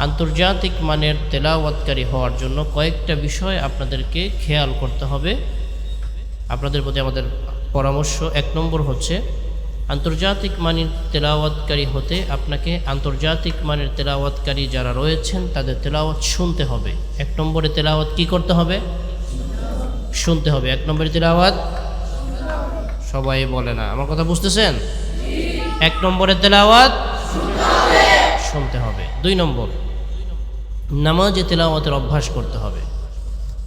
আন্তর্জাতিক মানের তেলাওয়াতকারী হওয়ার জন্য কয়েকটা বিষয় আপনাদেরকে খেয়াল করতে হবে। আপনাদের প্রতি আমাদের পরামর্শ, 1 নম্বর হচ্ছে আন্তর্জাতিক মানের তেলাওয়াতকারী হতে আপনাকে আন্তর্জাতিক মানের তেলাওয়াতকারী যারা রয়েছেন তাদের তেলাওয়াত শুনতে হবে। 1 নম্বরে তেলাওয়াত কি করতে হবে? শুনতে হবে। 1 নম্বরে তেলাওয়াত সবাই বলে না, আমার কথা বুঝতেছেন? 1 নম্বরে তেলাওয়াত শুনতে হবে। 2 নম্বর, নামাজে তেলাওয়াতের অভ্যাস করতে হবে।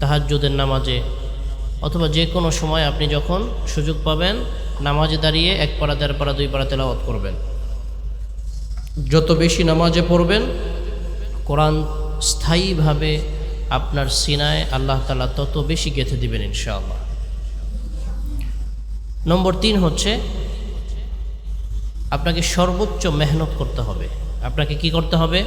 তাহাজ্জুদের নামাজে অথবা যে কোনো সময় আপনি যখন সুযোগ পাবেন নামাজে দাঁড়িয়ে 1 পারা 1.5 পারা 2 পারা তেলাওয়াত করবেন। যত বেশি নামাজে পড়বেন কোরআন স্থায়ীভাবে আপনার সিনায় আল্লাহ তাআলা তত বেশি গেঁথে দিবেন ইনশাআল্লাহ। নম্বর 3 হচ্ছে আপনাকে সর্বোচ্চ মেহনত করতে হবে। আপনাকে কি করতে হবে?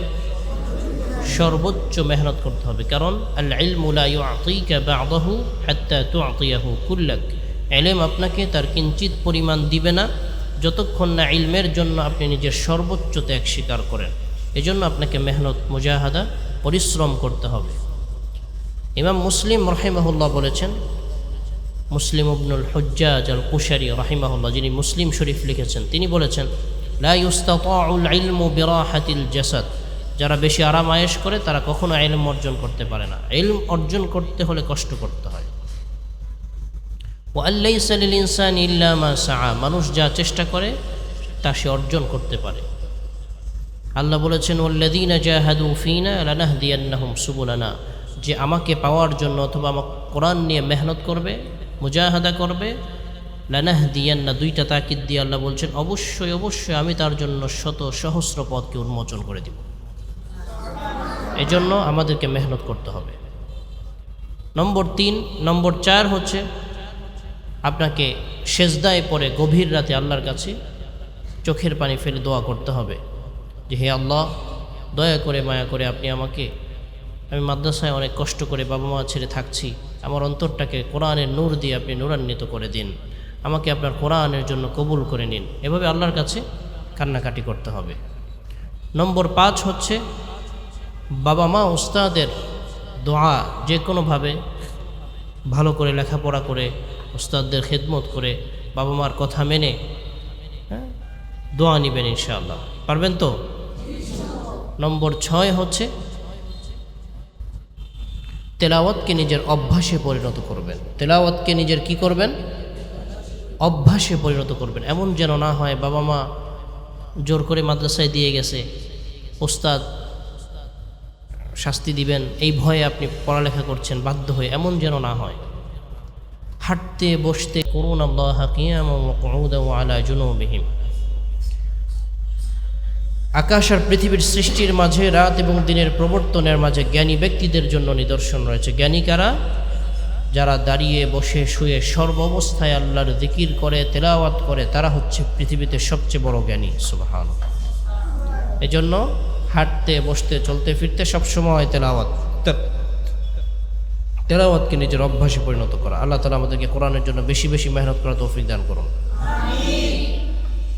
সর্বোচ্চ মেহনত করতে হবে। কারণ আল ইলমু লা ইউআতিকা বা'দাহু হাত্তা তু'তিয়াহু কুল্লাক। ইলম আপনাকে তার কিঞ্চিত পরিমাণ দিবে না যতক্ষণ না ইলমের জন্য আপনি নিজের সর্বোচ্চ ত্যাগ স্বীকার করেন। এজন্য আপনাকে মেহনত, মুজাহাদা, পরিশ্রম করতে হবে। ইমাম মুসলিম রাহিমাহুল্লাহ বলেছেন, মুসলিম ইবনুল হুজ্জাজ আল কুশারি রাহিমাহুল্লাহ, যিনি মুসলিম শরীফ লিখেছেন, তিনি বলেছেন লা ইউস্তাতাউল ইলমু বিরাহাতিল জাসাদ। যারা বেশি আরাম আয়েশ করে তারা কখনো ইলম অর্জন করতে পারে না। ইলম অর্জন করতে হলে কষ্ট করতে হয়। ওয়া আল্লাইসা লিল ইনসানি ইল্লা মা সাআ। মানুষ যা চেষ্টা করে তা সে অর্জন করতে পারে। আল্লাহ বলেছেন ওয়াল্লাযীনা জাহাদু ফীনা লানাহদিয়ান্নাহুম সুবুলানা। যে আমাকে পাওয়ার জন্য অথবা আমার কোরআন নিয়ে মেহনত করবে, মুজাহাদা করবে, লানাহদিয়ান্না, 2টা তাকিদ দিয়ে আল্লাহ বলছেন অবশ্যই অবশ্যই আমি তার জন্য শত সহস্র পথকে উন্মোচন করে দিব। এজন্য আমাদেরকে মেহনত করতে হবে। নম্বর 3। নম্বর 4 হচ্ছে আপনাকে সেজদায় পড়ে গভীর রাতে আল্লাহর কাছে চোখের পানি ফেলে দোয়া করতে হবে যে হে আল্লাহ, দয়া করে মায়া করে আপনি আমাকে, আমি মাদ্রাসায় অনেক কষ্ট করে বাবা মা ছেড়ে থাকছি, আমার অন্তরটাকে কোরআনের নূর দিয়ে আপনি নূরান্বিত করে দিন, আমাকে আপনার কোরআনের জন্য কবুল করে নিন। এভাবে আল্লাহর কাছে কান্নাকাটি করতে হবে। নম্বর 5 হচ্ছে বাবা মা উস্তাদের দোয়া যে কোনোভাবে ভালো করে লেখাপড়া করে উস্তাদদের খেদমত করে বাবা মার কথা মেনে দোয়া নেবেন ইনশাআল্লাহ। পারবেন তো? নম্বর 6 হচ্ছে তেলাওয়াতকে নিজের অভ্যাসে পরিণত করবেন। তেলাওয়াতকে নিজের কি করবেন? অভ্যাসে পরিণত করবেন। এমন যেন না হয় বাবা মা জোর করে মাদ্রাসায় দিয়ে গেছে, ওস্তাদ শাস্তি দিবেন এই ভয়ে আপনি পড়ালেখা করছেন বাধ্য হয়ে, এমন যেন না হয়। হাঁটতে বসতে করুন আল্লাহ কিয়ামান ওয়া কুউদান ওয়া আলা জুনুবিহিম। আকাশ আর পৃথিবীর সৃষ্টির মাঝে, রাত এবং দিনের প্রবর্তনের মাঝে জ্ঞানী ব্যক্তিদের জন্য নিদর্শন রয়েছে। জ্ঞানী কারা? যারা দাঁড়িয়ে বসে শুয়ে সর্বাবস্থায় আল্লাহর জিকির করে, তেলাওয়াত করে, তারা হচ্ছে পৃথিবীতে সবচেয়ে বড় জ্ঞানী। সুবহানাল্লাহ। এজন্য হাঁটতে বসতে চলতে ফিরতে সবসময় তেলাওয়াতকে নিজের অভ্যাসে পরিণত করা। আল্লাহ তাআলা আমাদেরকে কোরআনের জন্য বেশি বেশি মেহনত করা তৌফিক দান করুন।